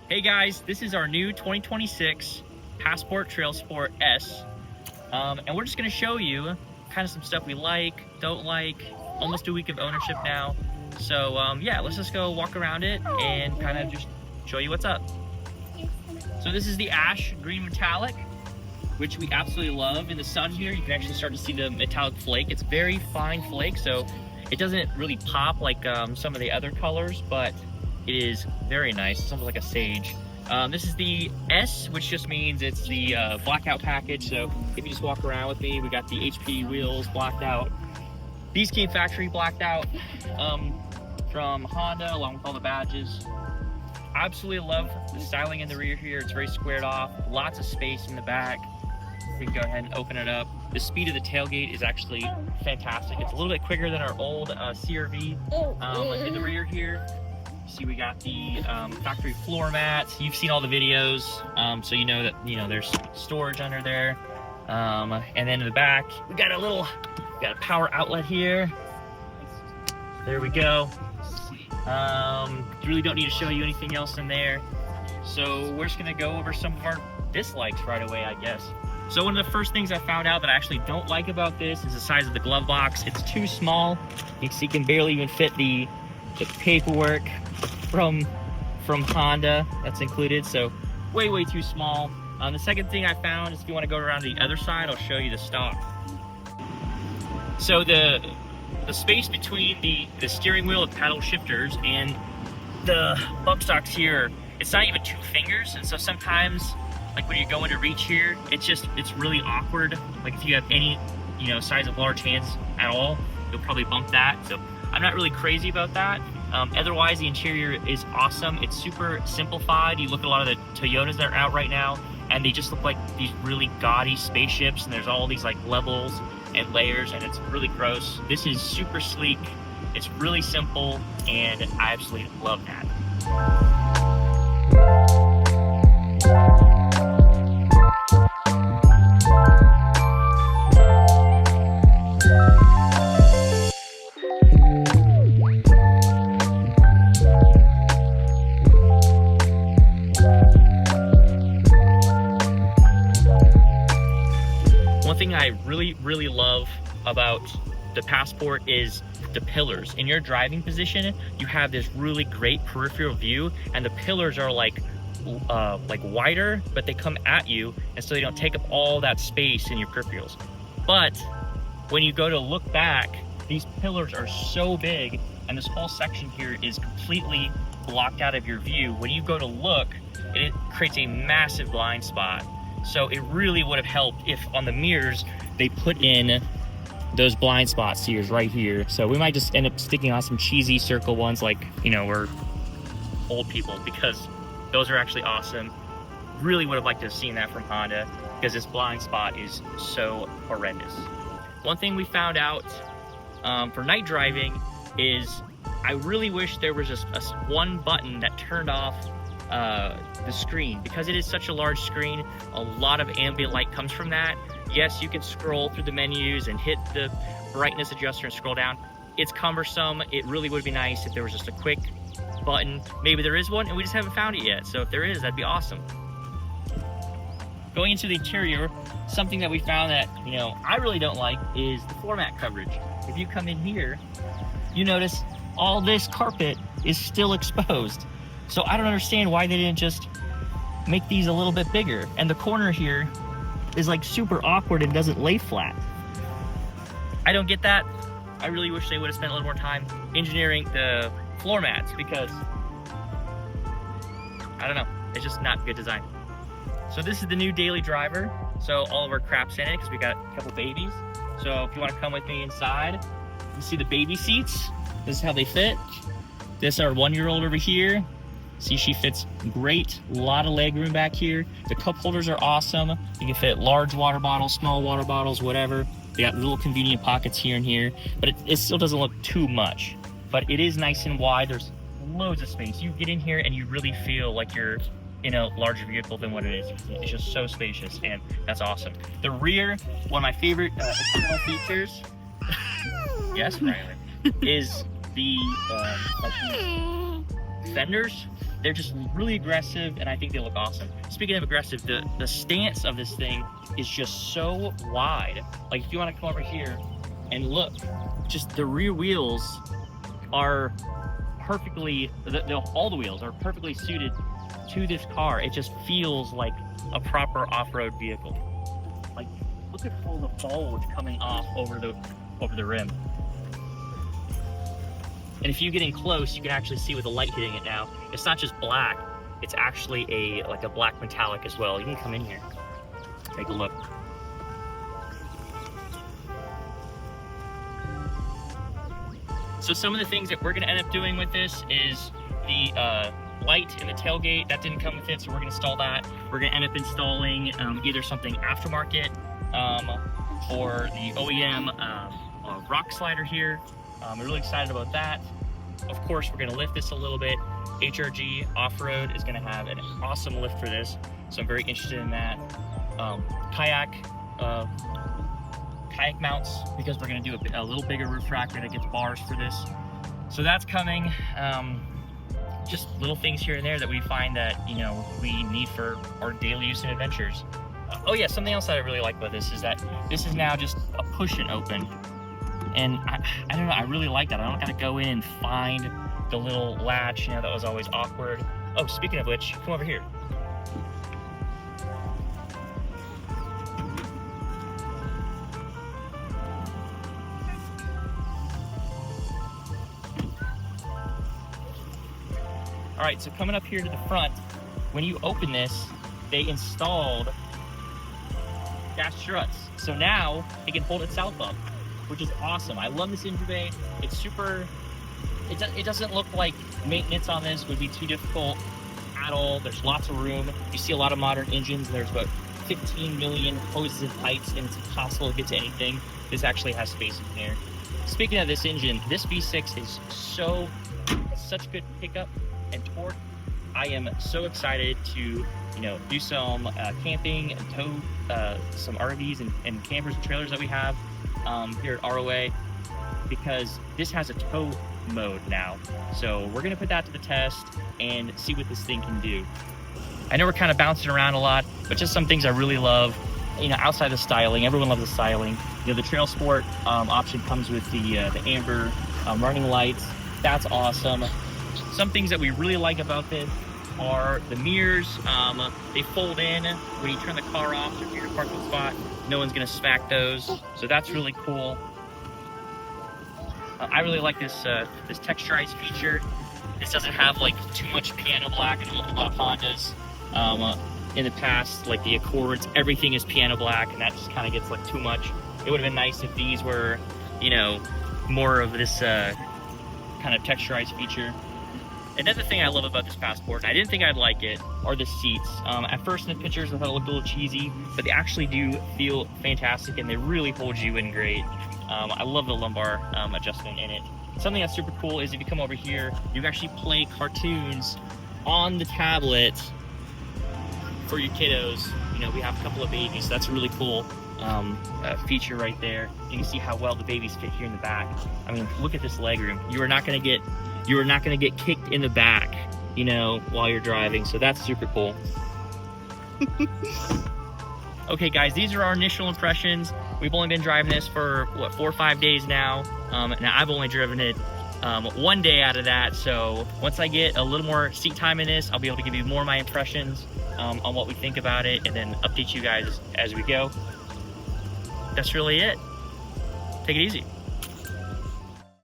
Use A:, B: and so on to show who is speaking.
A: Hey guys, this is our new 2026 Passport Trailsport S, and we're just going to show you kind of some stuff we like, don't like, almost a week of ownership now. So yeah, let's just go walk around it and kind of just show you what's up. So this is the ash green metallic, which we absolutely love. In the sun here, you can actually start to see the metallic flake. It's very fine flake, so it doesn't really pop like some of the other colors, but it is very nice. It's almost like a sage. This is the S, which just means it's the blackout package. So if you just walk around with me, we got the HP wheels blacked out. These came factory blacked out from Honda, along with all the badges. Absolutely love the styling in the rear here. It's very squared off, lots of space in the back. We can go ahead and open it up. The speed of the tailgate is actually fantastic. It's a little bit quicker than our old CRV. In the rear here, see we got the factory floor mats. You've seen all the videos, so you know that there's storage under there. And then in the back, we got a power outlet here. There we go. Really don't need to show you anything else in there. So we're just gonna go over some of our dislikes right away, I guess. So one of the first things I found out that I actually don't like about this is the size of the glove box. It's too small. You can see, can barely even fit the paperwork from Honda that's included, so way too small. The second thing I found is, if you want to go around to the other side, I'll show you the stock. So the space between the steering wheel, the paddle shifters, and the bump stocks here, it's not even 2 fingers, and so sometimes, like when you're going to reach here, it's really awkward. Like if you have any size of large hands at all, you'll probably bump that. So I'm not really crazy about that. Otherwise, the interior is awesome. It's super simplified. You look at a lot of the Toyotas that are out right now, and they just look like these really gaudy spaceships, and there's all these like levels and layers, and it's really gross. This is super sleek. It's really simple, and I absolutely love that. One thing I really love about the Passport is the pillars. In your driving position, you have this really great peripheral view, and the pillars are like wider, but they come at you, and so they don't take up all that space in your peripherals. But when you go to look back, these pillars are so big, and this whole section here is completely blocked out of your view. When you go to look, it creates a massive blind spot. So it really would have helped if on the mirrors they put in those blind spot sears right here. So we might just end up sticking on some cheesy circle ones, like we're old people, because those are actually awesome. Really would have liked to have seen that from Honda, because this blind spot is so horrendous. One thing we found out for night driving is I really wish there was just one button that turned off the screen, because it is such a large screen. A lot of ambient light comes from that. Yes, you can scroll through the menus and hit the brightness adjuster and scroll down. It's cumbersome. It really would be nice if there was just a quick button. Maybe there is one and we just haven't found it yet. So if there is, that'd be awesome. Going into the interior, something that we found that I really don't like is the floor mat coverage. If you come in here, you notice all this carpet is still exposed. So I don't understand why they didn't just make these a little bit bigger. And the corner here is like super awkward and doesn't lay flat. I don't get that. I really wish they would have spent a little more time engineering the floor mats, because I don't know, it's just not good design. So this is the new daily driver. So all of our crap's in it because we got a couple babies. So if you want to come with me inside, you see the baby seats. This is how they fit. This is our 1-year-old over here. See, she fits great. A lot of leg room back here. The cup holders are awesome. You can fit large water bottles, small water bottles, whatever. They got little convenient pockets here and here, but it still doesn't look too much. But it is nice and wide. There's loads of space. You get in here and you really feel like you're in a larger vehicle than what it is. It's just so spacious, and that's awesome. The rear, one of my favorite external features, yes, Riley, is the fenders. they're just really aggressive, and I think they look awesome. Speaking of aggressive, the stance of this thing is just so wide. Like if you want to come over here and look, just the rear wheels are perfectly, all the wheels are perfectly suited to this car. It just feels like a proper off-road vehicle. Like, look at all the bulge coming off over the rim. And if you get in close, you can actually see with the light hitting it now, it's not just black, it's actually like a black metallic as well. You can come in here, take a look. So some of the things that we're gonna end up doing with this is the light in the tailgate, that didn't come with it, so we're gonna install that. We're gonna end up installing either something aftermarket or the OEM rock slider here. We're really excited about that. Of course, we're gonna lift this a little bit. HRG Off-Road is gonna have an awesome lift for this, so I'm very interested in that. Kayak mounts, because we're gonna do a little bigger roof rack. We're gonna get the bars for this. So that's coming. Just little things here and there that we find that, you know, we need for our daily use and adventures. Oh yeah, something else that I really like about this is that this is now just a push and open. And I don't know, I really like that. I don't gotta go in and find the little latch, you know, that was always awkward. Oh, speaking of which, come over here. All right, so coming up here to the front, when you open this, they installed gas struts. So now it can hold itself up, which is awesome. I love this engine bay. It's super, it doesn't look like maintenance on this would be too difficult at all. There's lots of room. You see a lot of modern engines, there's about 15 million hoses and pipes, and it's impossible to get to anything. This actually has space in here. Speaking of this engine, this V6 is such good pickup and torque. I am so excited to, you know, do some camping and tow some RVs and campers and trailers that we have here at ROA, because this has a tow mode now. So we're gonna put that to the test and see what this thing can do. I know we're kind of bouncing around a lot, but just some things I really love, you know, outside the styling. Everyone loves the styling. You know, the Trailsport option comes with the amber running lights. That's awesome. Some things that we really like about this are the mirrors. They fold in when you turn the car off. So if you're in a parking spot, no one's gonna smack those. So that's really cool. I really like this texturized feature. This doesn't have like too much piano black. I know a lot of Hondas in the past, like the Accords, everything is piano black, and that just kind of gets like too much. It would have been nice if these were, you know, more of this kind of texturized feature. Another thing I love about this Passport, and I didn't think I'd like it, are the seats. At first in the pictures, I thought it looked a little cheesy, but they actually do feel fantastic, and they really hold you in great. I love the lumbar adjustment in it. Something that's super cool is if you come over here, you can actually play cartoons on the tablet for your kiddos. You know, we have a couple of babies, so that's a really cool feature right there. You can see how well the babies fit here in the back. I mean, look at this legroom. You are not gonna get kicked in the back, you know, while you're driving. So that's super cool. Okay guys, these are our initial impressions. We've only been driving this for what, 4 or 5 days now. And I've only driven it 1 day out of that. So once I get a little more seat time in this, I'll be able to give you more of my impressions on what we think about it, and then update you guys as we go. That's really it. Take it easy.